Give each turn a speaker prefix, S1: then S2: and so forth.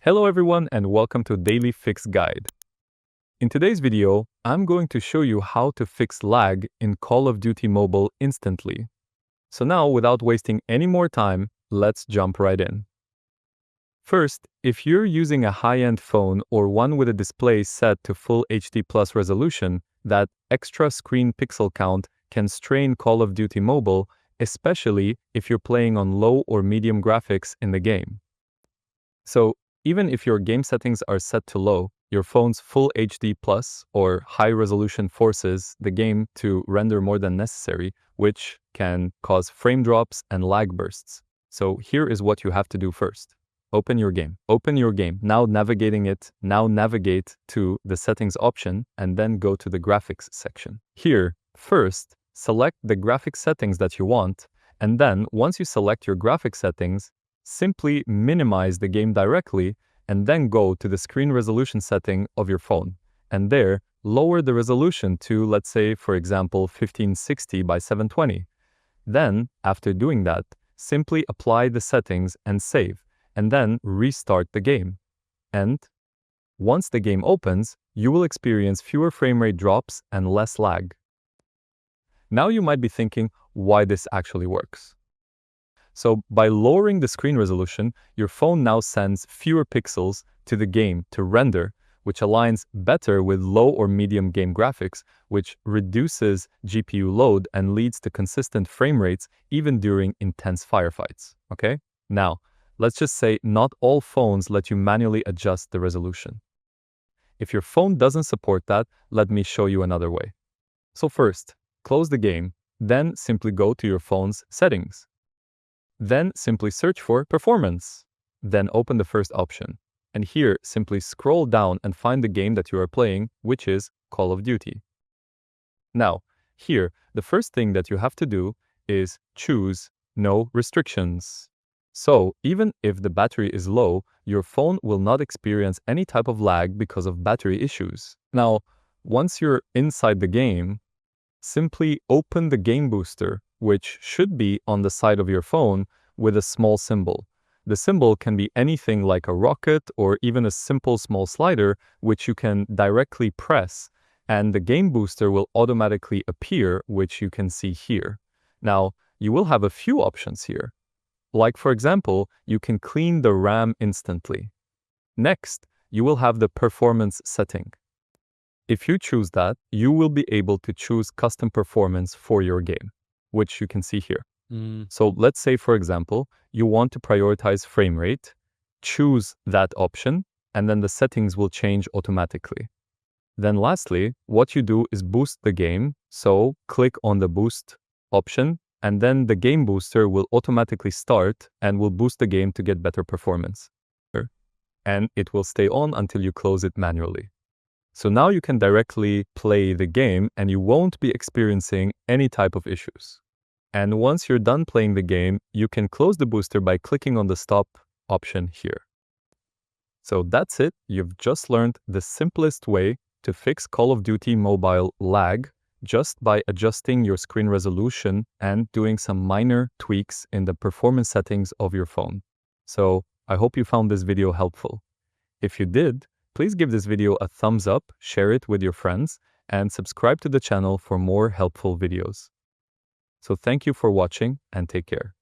S1: Hello everyone and welcome to Daily Fix Guide. In today's video, I'm going to show you how to fix lag in Call of Duty Mobile instantly. So now, without wasting any more time, let's jump right in. First, if you're using a high-end phone or one with a display set to full HD plus resolution, that extra screen pixel count can strain Call of Duty Mobile, especially if you're playing on low or medium graphics in the game. So, even if your game settings are set to low, your phone's Full HD Plus or high resolution forces the game to render more than necessary, which can cause frame drops and lag bursts. So here is what you have to do first. Open your game. Now navigate to the settings option and then go to the graphics section. Here, first, select the graphics settings that you want, and then once you select your graphics settings, simply minimize the game directly and then go to the screen resolution setting of your phone. And there, lower the resolution to, let's say, for example, 1560 by 720. Then, after doing that, simply apply the settings and save, and then restart the game. And once the game opens, you will experience fewer frame rate drops and less lag. Now you might be thinking why this actually works. So by lowering the screen resolution, your phone now sends fewer pixels to the game to render, which aligns better with low or medium game graphics, which reduces GPU load and leads to consistent frame rates even during intense firefights. Okay? Now, let's just say not all phones let you manually adjust the resolution. If your phone doesn't support that, let me show you another way. So first, close the game, then simply go to your phone's settings. Then simply search for Performance. Then open the first option. And here, simply scroll down and find the game that you are playing, which is Call of Duty. Now, here, the first thing that you have to do is choose No Restrictions. So, even if the battery is low, your phone will not experience any type of lag because of battery issues. Now, once you're inside the game, simply open the game booster, which should be on the side of your phone with a small symbol. The symbol can be anything like a rocket or even a simple small slider, which you can directly press, and the game booster will automatically appear, which you can see here. Now, you will have a few options here. Like, for example, you can clean the RAM instantly. Next, you will have the performance setting. If you choose that, you will be able to choose custom performance for your game, which you can see here. So let's say, for example, you want to prioritize frame rate, choose that option, and then the settings will change automatically. Then lastly, what you do is boost the game. So click on the boost option, and then the game booster will automatically start and will boost the game to get better performance. And it will stay on until you close it manually. So now you can directly play the game and you won't be experiencing any type of issues. And once you're done playing the game, you can close the booster by clicking on the stop option here. So that's it. You've just learned the simplest way to fix Call of Duty Mobile lag just by adjusting your screen resolution and doing some minor tweaks in the performance settings of your phone. So I hope you found this video helpful. If you did, please give this video a thumbs up, share it with your friends, and subscribe to the channel for more helpful videos. So thank you for watching and take care.